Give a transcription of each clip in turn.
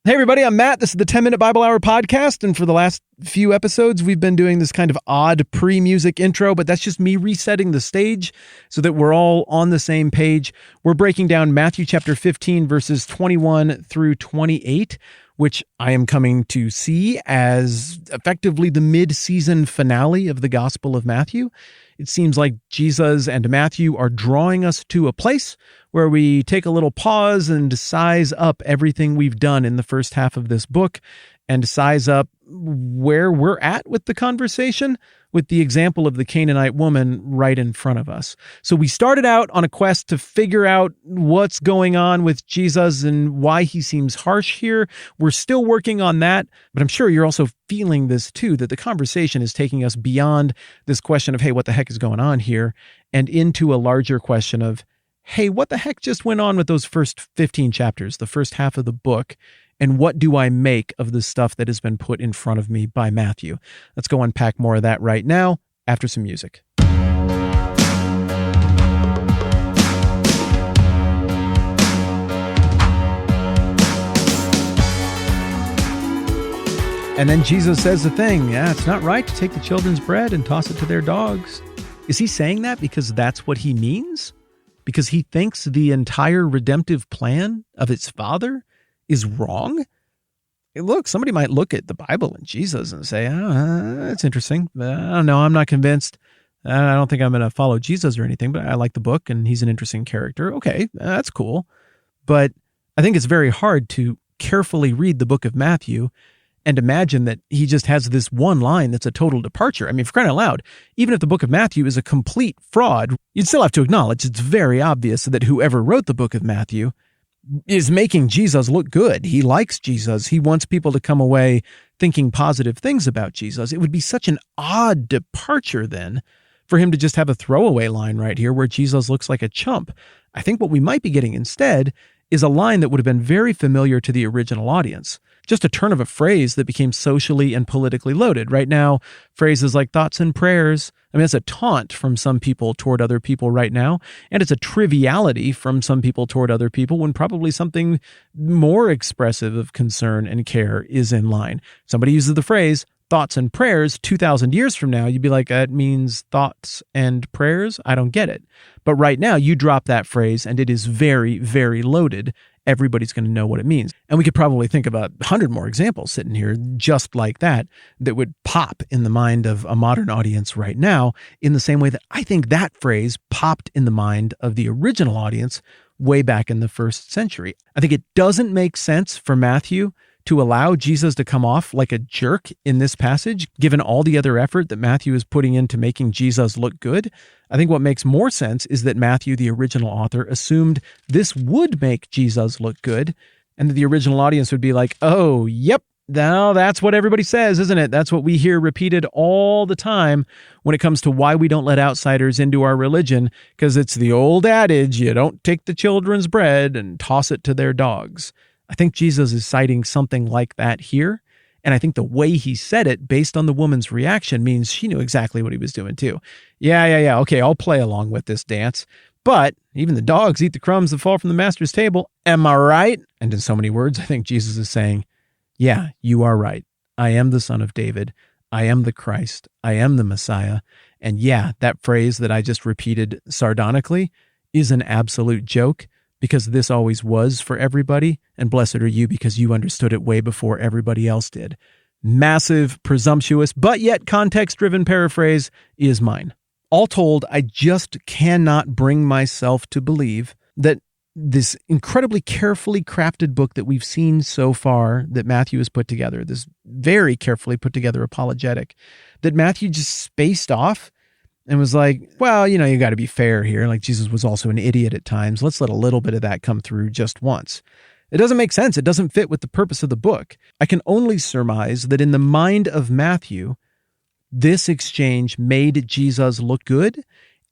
Hey everybody, I'm Matt. This is the 10-Minute Bible Hour podcast, and for the last few episodes, we've been doing this kind of odd pre-music intro, but that's just me resetting the stage so that we're all on the same page. We're breaking down Matthew chapter 15, verses 21 through 28, which I am coming to see as effectively the mid-season finale of the Gospel of Matthew. It seems like Jesus and Matthew are drawing us to a place where we take a little pause and size up everything we've done in the first half of this book and size up where we're at with the conversation with the example of the Canaanite woman right in front of us. So we started out on a quest to figure out what's going on with Jesus and why he seems harsh here. We're still working on that, but I'm sure you're also feeling this too, that the conversation is taking us beyond this question of, hey, what the heck is going on here, and into a larger question of, hey, what the heck just went on with those first 15 chapters, the first half of the book, and what do I make of the stuff that has been put in front of me by Matthew? Let's go unpack more of that right now after some music. And then Jesus says the thing, it's not right to take the children's bread and toss it to their dogs. Is he saying that because that's what he means? Because he thinks the entire redemptive plan of his Father is wrong? Look, somebody might look at the Bible and Jesus and say, that's interesting. I don't know. I'm not convinced. I don't think I'm going to follow Jesus or anything, but I like the book and he's an interesting character. Okay, that's cool. But I think it's very hard to carefully read the book of Matthew and imagine that he just has this one line that's a total departure. I mean, for crying out loud, even if the book of Matthew is a complete fraud, you'd still have to acknowledge it's very obvious that whoever wrote the book of Matthew is making Jesus look good. He likes Jesus. He wants people to come away thinking positive things about Jesus. It would be such an odd departure then for him to just have a throwaway line right here where Jesus looks like a chump. I think what we might be getting instead is a line that would have been very familiar to the original audience. Just a turn of a phrase that became socially and politically loaded. Right now, phrases like thoughts and prayers, it's a taunt from some people toward other people right now, and it's a triviality from some people toward other people when probably something more expressive of concern and care is in line. Somebody uses the phrase thoughts and prayers 2,000 years from now, you'd be like, that means thoughts and prayers? I don't get it. But right now, you drop that phrase and it is very, very loaded. Everybody's going to know what it means. And we could probably think of 100 more examples sitting here just like that would pop in the mind of a modern audience right now in the same way that I think that phrase popped in the mind of the original audience way back in the first century. I think it doesn't make sense for Matthew to allow Jesus to come off like a jerk in this passage, given all the other effort that Matthew is putting into making Jesus look good. I think what makes more sense is that Matthew, the original author, assumed this would make Jesus look good, and that the original audience would be like, oh, yep, now that's what everybody says, isn't it? That's what we hear repeated all the time when it comes to why we don't let outsiders into our religion, because it's the old adage, you don't take the children's bread and toss it to their dogs. I think Jesus is citing something like that here. And I think the way he said it, based on the woman's reaction, means she knew exactly what he was doing too. Yeah. Okay, I'll play along with this dance. But even the dogs eat the crumbs that fall from the master's table. Am I right? And in so many words, I think Jesus is saying, yeah, you are right. I am the Son of David. I am the Christ. I am the Messiah. And yeah, that phrase that I just repeated sardonically is an absolute joke, because this always was for everybody, and blessed are you because you understood it way before everybody else did. Massive, presumptuous, but yet context-driven paraphrase is mine. All told, I just cannot bring myself to believe that this incredibly carefully crafted book that we've seen so far that Matthew has put together, this very carefully put together apologetic, that Matthew just spaced off and was like, well, you got to be fair here. Like, Jesus was also an idiot at times. Let's let a little bit of that come through just once. It doesn't make sense. It doesn't fit with the purpose of the book. I can only surmise that in the mind of Matthew, this exchange made Jesus look good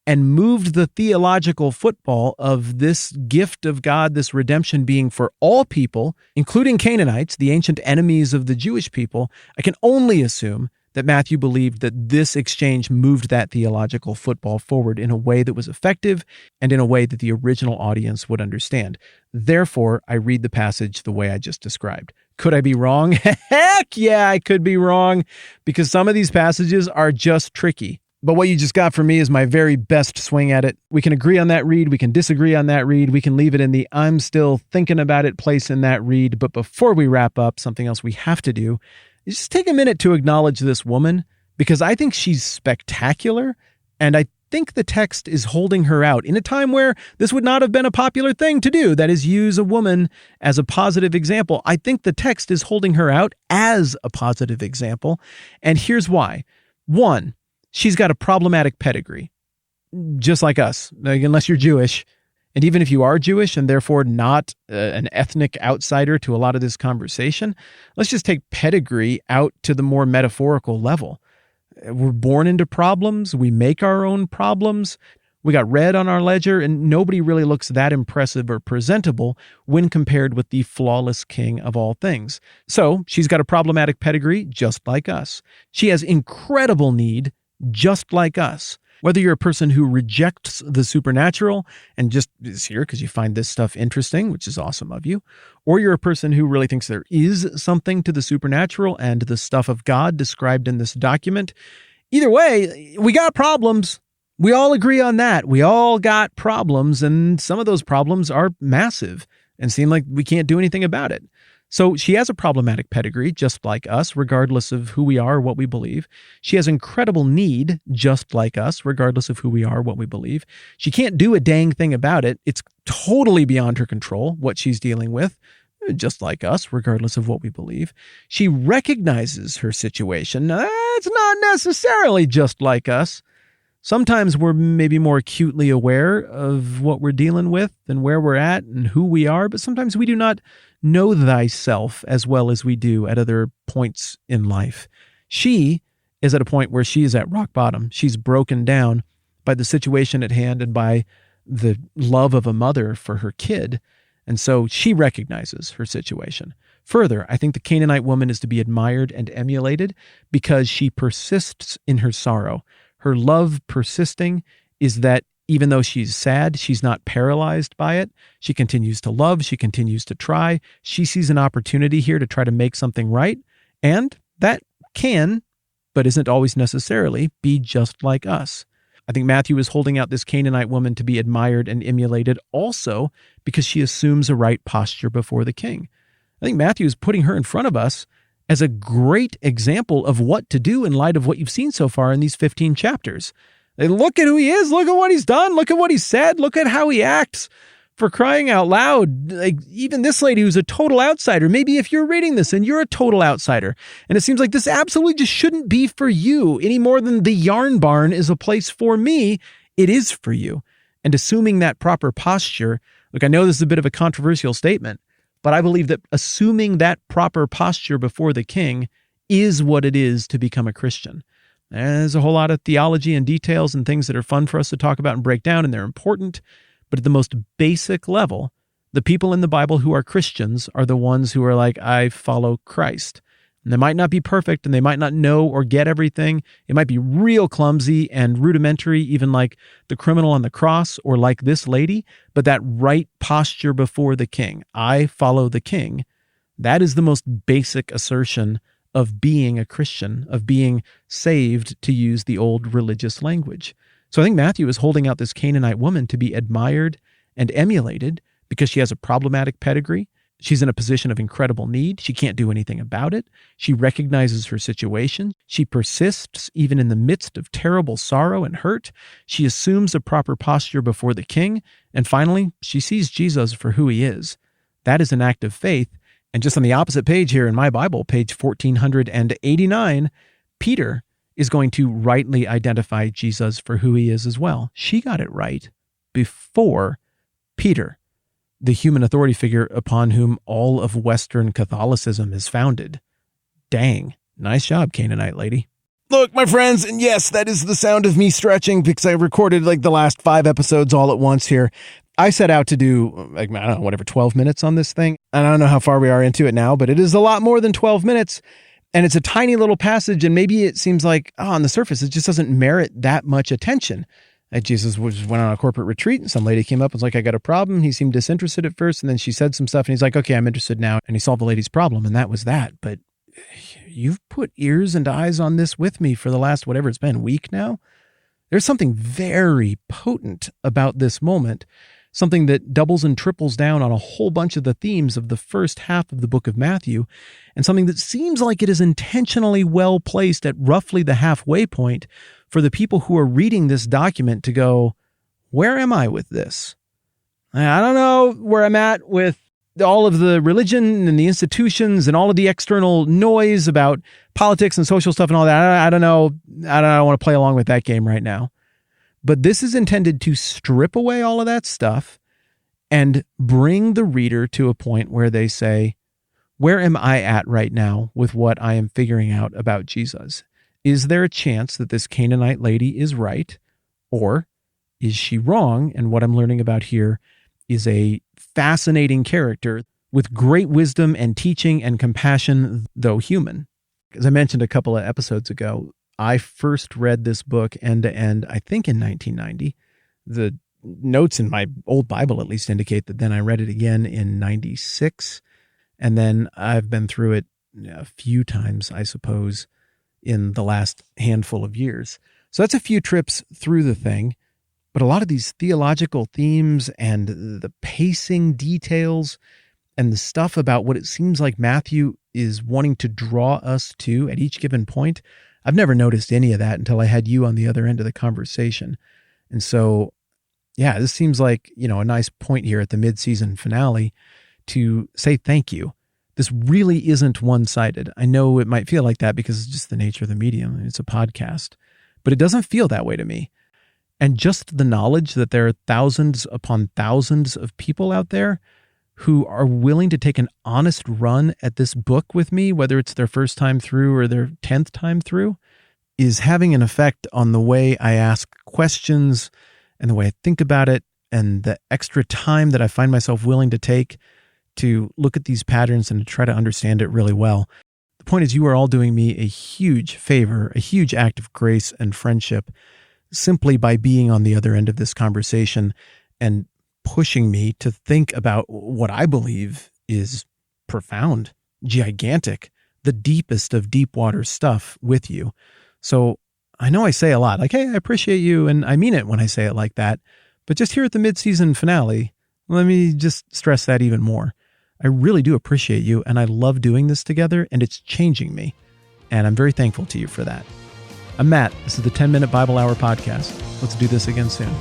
and moved the theological football of this gift of God, this redemption being for all people, including Canaanites, the ancient enemies of the Jewish people. I can only assume that Matthew believed that this exchange moved that theological football forward in a way that was effective and in a way that the original audience would understand. Therefore, I read the passage the way I just described. Could I be wrong? Heck yeah, I could be wrong, because some of these passages are just tricky. But what you just got from me is my very best swing at it. We can agree on that read. We can disagree on that read. We can leave it in the I'm still thinking about it place in that read. But before we wrap up, something else we have to do is just take a minute to acknowledge this woman, because I think she's spectacular. And I think the text is holding her out in a time where this would not have been a popular thing to do. That is, use a woman as a positive example. I think the text is holding her out as a positive example. And here's why. One, she's got a problematic pedigree, just like us, like, unless you're Jewish. And even if you are Jewish and therefore not an ethnic outsider to a lot of this conversation, let's just take pedigree out to the more metaphorical level. We're born into problems. We make our own problems. We got red on our ledger, and nobody really looks that impressive or presentable when compared with the flawless king of all things. So she's got a problematic pedigree, just like us. She has incredible need, just like us. Whether you're a person who rejects the supernatural and just is here because you find this stuff interesting, which is awesome of you, or you're a person who really thinks there is something to the supernatural and the stuff of God described in this document, either way, we got problems. We all agree on that. We all got problems, and some of those problems are massive and seem like we can't do anything about it. So she has a problematic pedigree, just like us, regardless of who we are or what we believe. She has incredible need, just like us, regardless of who we are or what we believe. She can't do a dang thing about it. It's totally beyond her control, what she's dealing with, just like us, regardless of what we believe. She recognizes her situation. It's not necessarily just like us. Sometimes we're maybe more acutely aware of what we're dealing with and where we're at and who we are, but sometimes we do not know thyself as well as we do at other points in life. She is at a point where she is at rock bottom. She's broken down by the situation at hand and by the love of a mother for her kid. And so she recognizes her situation. Further, I think the Canaanite woman is to be admired and emulated because she persists in her sorrow. Her love persisting is that even though she's sad, she's not paralyzed by it. She continues to love. She continues to try. She sees an opportunity here to try to make something right. And that can, but isn't always necessarily, be just like us. I think Matthew is holding out this Canaanite woman to be admired and emulated also because she assumes a right posture before the king. I think Matthew is putting her in front of us as a great example of what to do in light of what you've seen so far in these 15 chapters. Look at who he is. Look at what he's done. Look at what he said. Look at how he acts. For crying out loud, like even this lady who's a total outsider, maybe if you're reading this and you're a total outsider, and it seems like this absolutely just shouldn't be for you any more than the yarn barn is a place for me, it is for you. And assuming that proper posture, look, I know this is a bit of a controversial statement, but I believe that assuming that proper posture before the king is what it is to become a Christian. There's a whole lot of theology and details and things that are fun for us to talk about and break down, and they're important. But at the most basic level, the people in the Bible who are Christians are the ones who are like, I follow Christ. And they might not be perfect, and they might not know or get everything. It might be real clumsy and rudimentary, even like the criminal on the cross or like this lady. But that right posture before the king, I follow the king, that is the most basic assertion of being a Christian, of being saved, to use the old religious language. So I think Matthew is holding out this Canaanite woman to be admired and emulated because she has a problematic pedigree. She's in a position of incredible need. She can't do anything about it. She recognizes her situation. She persists even in the midst of terrible sorrow and hurt. She assumes a proper posture before the king. And finally, she sees Jesus for who he is. That is an act of faith. And just on the opposite page here in my Bible, page 1489, Peter is going to rightly identify Jesus for who he is as well. She got it right before Peter, the human authority figure upon whom all of Western Catholicism is founded. Dang. Nice job, Canaanite lady. Look, my friends, and yes, that is the sound of me stretching because I recorded like the last 5 episodes all at once here. I set out to do, like, I don't know, whatever, 12 minutes on this thing. And I don't know how far we are into it now, but it is a lot more than 12 minutes. And it's a tiny little passage, and maybe it seems like, on the surface, it just doesn't merit that much attention. Jesus went on a corporate retreat, and some lady came up and was like, I got a problem. He seemed disinterested at first, and then she said some stuff, and he's like, okay, I'm interested now. And he solved the lady's problem, and that was that. But you've put ears and eyes on this with me for the last, whatever it's been, week now. There's something very potent about this moment, something that doubles and triples down on a whole bunch of the themes of the first half of the book of Matthew, and something that seems like it is intentionally well placed at roughly the halfway point for the people who are reading this document to go, where am I with this? I don't know where I'm at with all of the religion and the institutions and all of the external noise about politics and social stuff and all that. I don't know. I don't want to play along with that game right now. But this is intended to strip away all of that stuff and bring the reader to a point where they say, where am I at right now with what I am figuring out about Jesus? Is there a chance that this Canaanite lady is right, or is she wrong? And what I'm learning about here is a fascinating character with great wisdom and teaching and compassion, though human. As I mentioned a couple of episodes ago, I first read this book end to end, I think in 1990. The notes in my old Bible at least indicate that then I read it again in 96. And then I've been through it a few times, I suppose, in the last handful of years. So that's a few trips through the thing. But a lot of these theological themes and the pacing details and the stuff about what it seems like Matthew is wanting to draw us to at each given point, I've never noticed any of that until I had you on the other end of the conversation. And so, yeah, this seems like, a nice point here at the mid-season finale to say thank you. This really isn't one-sided. I know it might feel like that because it's just the nature of the medium. It's a podcast, but it doesn't feel that way to me. And just the knowledge that there are thousands upon thousands of people out there who are willing to take an honest run at this book with me, whether it's their first time through or their 10th time through, is having an effect on the way I ask questions and the way I think about it and the extra time that I find myself willing to take to look at these patterns and to try to understand it really well. The point is, you are all doing me a huge favor, a huge act of grace and friendship, simply by being on the other end of this conversation and pushing me to think about what I believe is profound, gigantic, the deepest of deep water stuff with you. So I know I say a lot, like, hey, I appreciate you, and I mean it when I say it like that, but just here at the mid-season finale, let me just stress that even more. I really do appreciate you, and I love doing this together, and it's changing me, and I'm very thankful to you for that. I'm Matt. This is the 10 Minute Bible Hour podcast. Let's do this again soon.